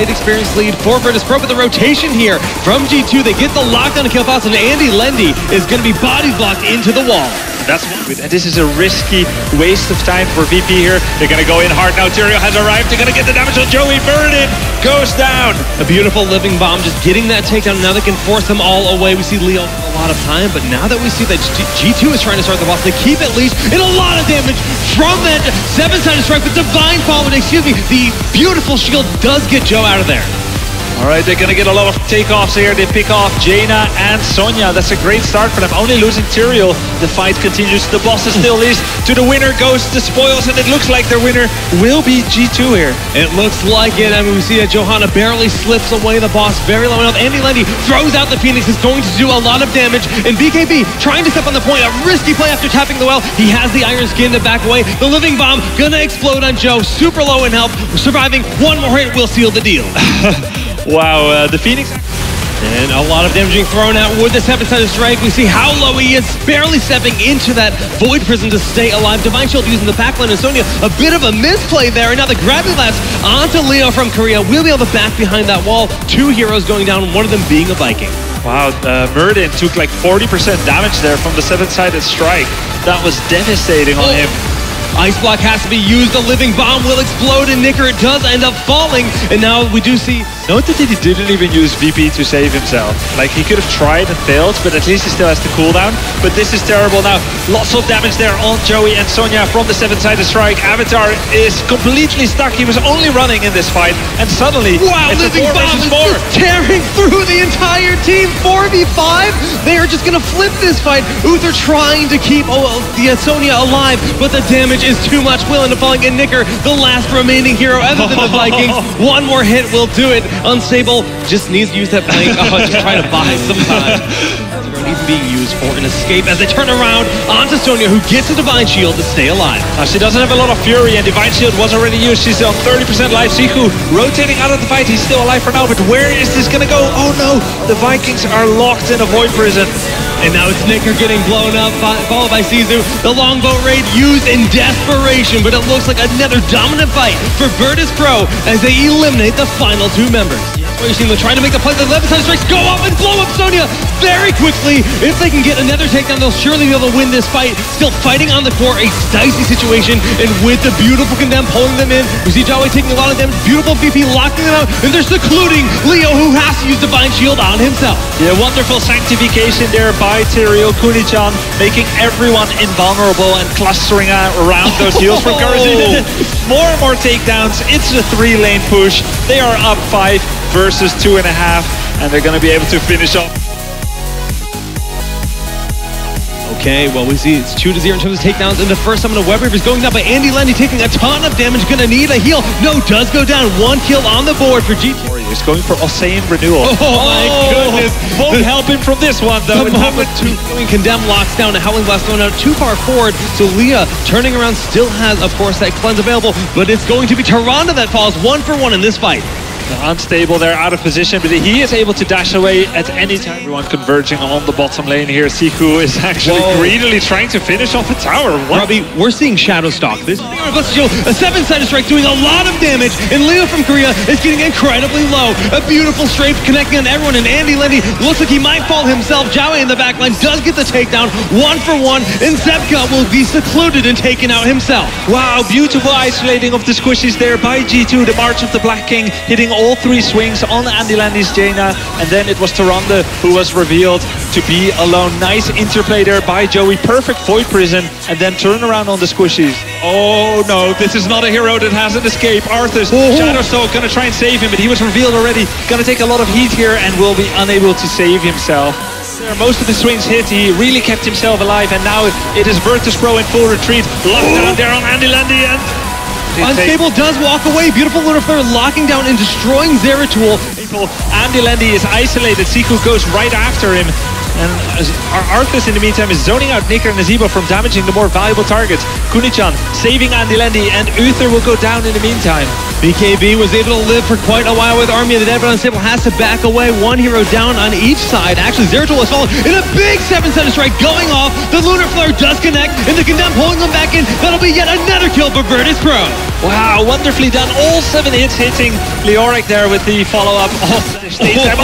slight experience lead for VIRTUS.PRO, but the rotation here from G2, they get the lockdown to kill fast, and Andy Lendy is going to be body blocked into the wall. That's good. And this is a risky waste of time for VP here. They're going to go in hard now. Tyrio has arrived. They're going to get the damage on Joey. Burden goes down. A beautiful living bomb, just getting that takedown. Now they can force them all away. We see Leo a lot of time, but now that we see that G2 is trying to start the boss, they keep at least in a lot of damage from that 7-sided strike, but Divine Fall, excuse me, the beautiful shield does get Joe out of there. All right, they're going to get a lot of takeoffs here. They pick off Jaina and Sonya. That's a great start for them. Only losing Tyrio. The fight continues. The boss is still least. To the winner goes the spoils, and it looks like their winner will be G2 here. It looks like it. I mean, we see that Johanna barely slips away the boss very low enough. Andy Lendy throws out the Phoenix, is going to do a lot of damage. And BKB trying to step on the point. A risky play after tapping the well. He has the Iron Skin to back away. The living bomb gonna explode on Joe. Super low in health. Surviving one more hit will seal the deal. Wow, the Phoenix. And a lot of damage being thrown out with the 7-sided strike. We see how low he is, barely stepping into that Void Prison to stay alive. Divine Shield using the backline, and Sonya, a bit of a misplay there. And now the grabbing blast onto Leo from Korea. We'll be able to back behind that wall. 2 heroes going down, one of them being a Viking. Wow, Murden took like 40% damage there from the 7-sided strike. That was devastating on him. Ice Block has to be used. The living bomb will explode, and Nicker does end up falling. And now we do see... Note that he didn't even use VP to save himself. Like, he could have tried and failed, but at least he still has the cooldown. But this is terrible now. Lots of damage there on Joey and Sonya from the 7-sided strike. Avatar is completely stuck. He was only running in this fight, and suddenly... Wow, it's living bomb is just tearing through the entire team. 4v5. They are just going to flip this fight. UTHR trying to keep the Sonya alive, but the damage is too much. Will end up falling, and Nicker, the last remaining hero other than the Vikings. One more hit will do it. Unstable just needs to use that blank. Just trying to buy some time. Even being used for an escape as they turn around onto Sonya, who gets a Divine Shield to stay alive. She doesn't have a lot of fury, and Divine Shield was already used. She's on 30% life. Siku rotating out of the fight. He's still alive for now, but where is this gonna go? Oh no, the Vikings are locked in a Void Prison. And now it's Nicker getting blown up, followed by Sisu. The longbow raid used in desperation, but it looks like another dominant fight for VIRTUS.PRO as they eliminate the final 2 members. You're seeing them trying to make the play. The 11-sided strikes go up and blow up Sonya very quickly. If they can get another takedown, they'll surely be able to win this fight. Still fighting on the core, a dicey situation, and with the beautiful Condemn pulling them in. We see Jawei taking a lot of damage. Beautiful VP locking them out, and they're secluding Leo, who has to use Divine Shield on himself. Yeah, wonderful sanctification there by Tyrio. Kuni-chan making everyone invulnerable and clustering around those heals from Karazin. More and more takedowns. It's a 3-lane push. They are up 5 versus 2.5, and they're going to be able to finish off. Okay, well, we see it's 2-0 in terms of takedowns in the first summon of Web Reavers going down by Andy Lendy, taking a ton of damage, gonna need a heal. No, does go down. 1 kill on the board for G2. He's going for Ossein Renewal. Oh my goodness. Won't help him from this one, though. The moment Condemn locks down, a Howling Blast thrown out too far forward, so Leah turning around still has, of course, that cleanse available, but it's going to be Tyrande that falls 1-for-1 in this fight. Unstable there, out of position, but he is able to dash away at any time. Everyone converging on the bottom lane here. Siku is actually greedily trying to finish off a tower. Robbie, we're seeing Shadow Stalk. This is a 7-sided strike doing a lot of damage, and Leo from Korea is getting incredibly low. A beautiful strafe connecting on everyone, and Andy Lendy looks like he might fall himself. Jawei in the backline does get the takedown, 1-for-1, and Zebka will be secluded and taken out himself. Wow, beautiful isolating of the squishies there by G2. The March of the Black King hitting all 3 swings on Andy Lendy's Jaina, and then it was Tyrande who was revealed to be alone. Nice interplay there by Joey. Perfect Void Prison, and then turn around on the squishies. Oh no, this is not a hero that has an escape. Arthas, Shadowstalk gonna try and save him, but he was revealed already. Gonna take a lot of heat here and will be unable to save himself. Most of the swings hit, he really kept himself alive, and now it is VIRTUS.PRO in full retreat. Lockdown there on Andy Lendy, and Unstable does walk away. Beautiful Lunar Flare locking down and destroying Zeratul. Andy Lendy is isolated. Siku goes right after him. And Arthas in the meantime is zoning out Nicker and Nazeebo from damaging the more valuable targets. Kuni-chan saving Andy Lendy, and UTHR will go down in the meantime. BKB was able to live for quite a while with Army of the Dead, but Unstable has to back away. 1 hero down on each side. Actually, Zeratul has fallen in a big 7-sided strike going off. The Lunar Flare does connect, and the Condemn pulling them back in. That'll be yet another kill for VIRTUS.PRO. Wow, wonderfully done. All 7 hits hitting Leoric there with the follow-up of the stage time.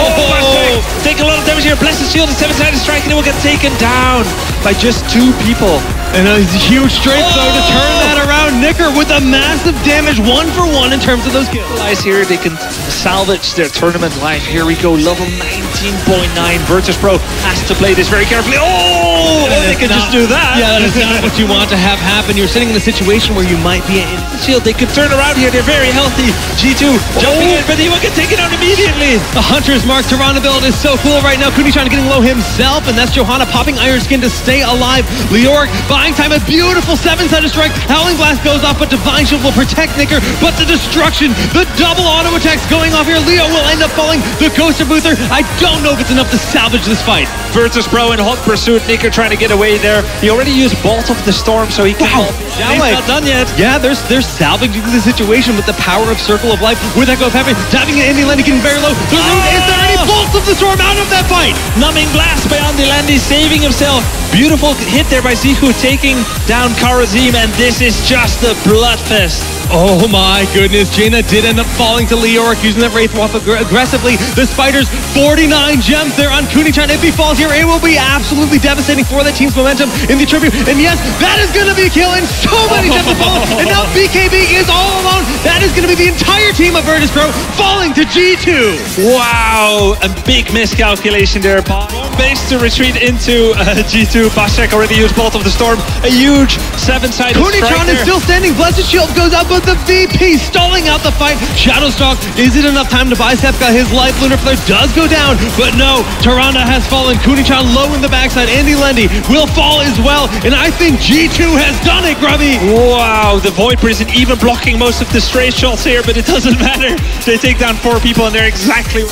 Take a lot of damage here. Blessed Shield and 7-sided strike, and it will get taken down by just 2 people. And a huge straight throw to turn that around. Nicker with a massive damage, 1-for-1 in terms of those kills. Here they can salvage their tournament line. Here we go, level 19.9. VIRTUS.PRO has to play this very carefully. They can just do that. Yeah, that is not what you want to have happen. You're sitting in a situation where you might be in shield. They could turn around here. They're very healthy. G2 jumping in, but he will get taken out immediately. The Hunter's Mark Toronto build is so cool right now. Kunichan getting low himself, and that's Johanna popping Iron Skin to stay alive. Leoric buying time, a beautiful 7-sided strike. Howling Blast goes off, but Divine Shield will protect Nicker. But the destruction, the double auto attacks going off here. Leo will end up falling. The Ghost of Uther, I don't know if it's enough to salvage this fight. VIRTUS.PRO in hot pursuit. Nicker trying to get away there. He already used Bolt of the Storm, so he can. He's not done yet. Yeah, they're salvaging the situation with the power of Circle of Life. Where that goes happening? Diving in Andy getting very low. The root, is there any Bolts of the Storm out of that fight? Numbing Blast by Andy saving himself. Beautiful hit there by Zihu, taking down Karazim, and this is just a bloodfest. Oh my goodness, Jaina did end up falling to Leoric using that Wraithwolf aggressively. The Spiders, 49 gems there on Kunichan. If he falls here, it will be absolutely devastating for that team's momentum in the tribute. And yes, that is going to be a kill, and so many gems have fallen. And now BKB is all alone. That is going to be the entire team of VIRTUS.PRO falling to G2. Wow, a big miscalculation there. Wrong base to retreat into G2. BlizzCon already used Bolt of the Storm. A huge 7-sided strike. Kunichan is still standing. Blessed Shield goes up, but the VP stalling out the fight. Shadowstalk, is it enough time to buy Sepka? His life Lunar Flare does go down, but no, Tyrande has fallen. Kunichan low in the backside. Andy Lendy will fall as well, and I think G2 has done it, Grubby. Wow, the Void Prison even blocking most of the stray shots here, but it doesn't matter. They take down 4 people, and they're exactly...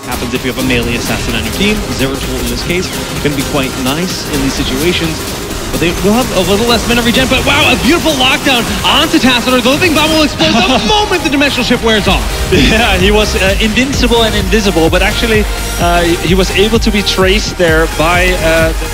Happens if you have a melee assassin on your team. Zeratul in this case going to be quite nice in these situations. But they will have a little less mana regen. But wow, a beautiful lockdown onto Tassadar. The living bomb will explode the moment the dimensional shift wears off. Yeah, he was invincible and invisible, but actually he was able to be traced there by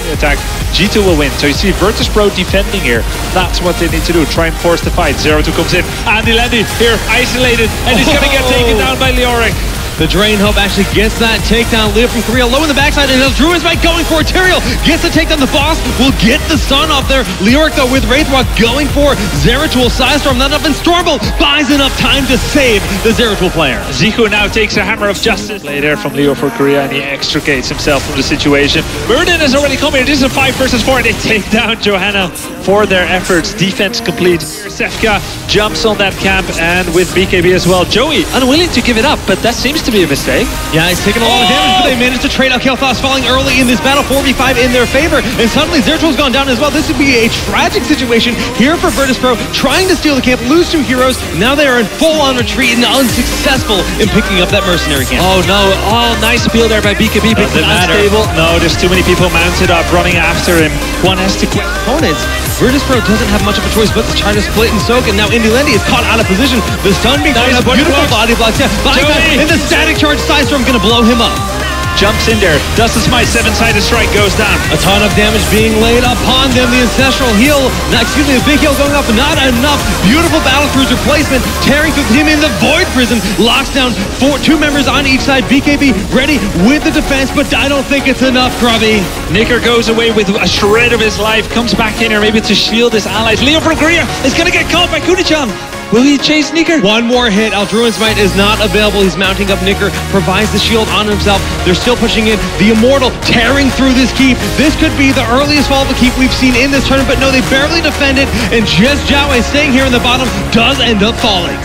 the attack. G2 will win. So you see VIRTUS.PRO defending here. That's what they need to do. Try and force the fight. Zeratul comes in. Andy Lendy here isolated, and he's going to get taken down by Leoric. The Drain Hope actually gets that takedown. Leo from Korea low in the backside, and Druid's right going for Tyrael. Gets the takedown. The boss will get the stun off there. Leoric though with Wraithwalk going for Zeratul. Sidestorm, not enough, and Stormbolt buys enough time to save the Zeratul player. Zico now takes a Hammer of Justice. Play there from Leo for Korea, and he extricates himself from the situation. Burden has already come here. This is a 5 versus 4. They take down Johanna for their efforts. Defense complete. Sefka jumps on that camp, and with BKB as well. Joey unwilling to give it up, but that seems to be a mistake. Yeah, he's taking a lot of damage, but they managed to trade out Kael'thas falling early in this battle, 4v5 in their favor, and suddenly Zeratul's gone down as well. This would be a tragic situation here for VIRTUS.PRO, trying to steal the camp, lose 2 heroes. Now they are in full-on retreat and unsuccessful in picking up that mercenary camp. Oh no, nice appeal there by BKB, but unstable. No, there's too many people mounted up, running after him. One has to get opponents. VIRTUS.PRO doesn't have much of a choice but to try to split and soak, and now Indy Lendy is caught out of position. The stun being nice, beautiful body blocks, yeah, and the static charge Sidestorm gonna blow him up. Jumps in there, does the smite, 7-sided strike goes down. A ton of damage being laid upon them. The ancestral heal, the big heal going up, not enough. Beautiful battle cruiser placement, tearing through him in the Void Prison. Locks down 2 members on each side. BKB ready with the defense, but I don't think it's enough, Grubby. Nicker goes away with a shred of his life, comes back in here maybe to shield his allies. Leo from Korea is gonna get caught by Kunichan. Will he chase Nicker? One more hit. Aldruin's Might is not available. He's mounting up Nicker, provides the shield on himself. They're still pushing in. The Immortal tearing through this keep. This could be the earliest fall of the keep we've seen in this tournament, but no, they barely defended, and just Jiawei staying here in the bottom does end up falling.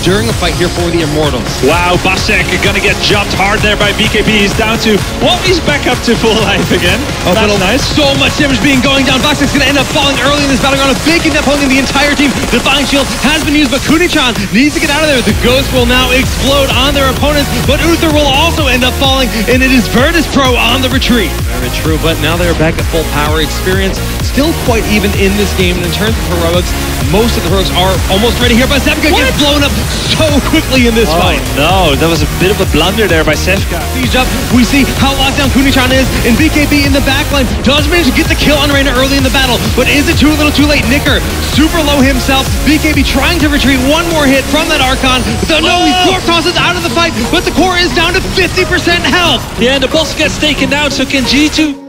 During a fight here for the Immortals. Wow, BlizzCon gonna get jumped hard there by BKB. He's down to, well, he's back up to full life again. Oh, that's nice. So much damage being going down. BlizzCon's gonna end up falling early in this battleground. A big kidnap holding the entire team. Divine Shield shield has been used, but Kunichan needs to get out of there. The ghost will now explode on their opponents, but Uther will also end up falling, and it is VIRTUS.PRO on the retreat. Very true, but now they're back at full power. Experience still quite even in this game, and in terms of heroics, most of the heroics are almost ready here, but Sevka gets blown up so quickly in this fight. No, that was a bit of a blunder there by Sevka. Siege up, we see how locked down Kunichan is, and BKB in the backline does manage to get the kill on Reyna early in the battle, but is it too little too late? Nicker, super low himself, BKB trying to retreat, one more hit from that Archon, no, he fork tosses out of the fight, but the core is down to 50% health. Yeah, and the boss gets taken down, so can G2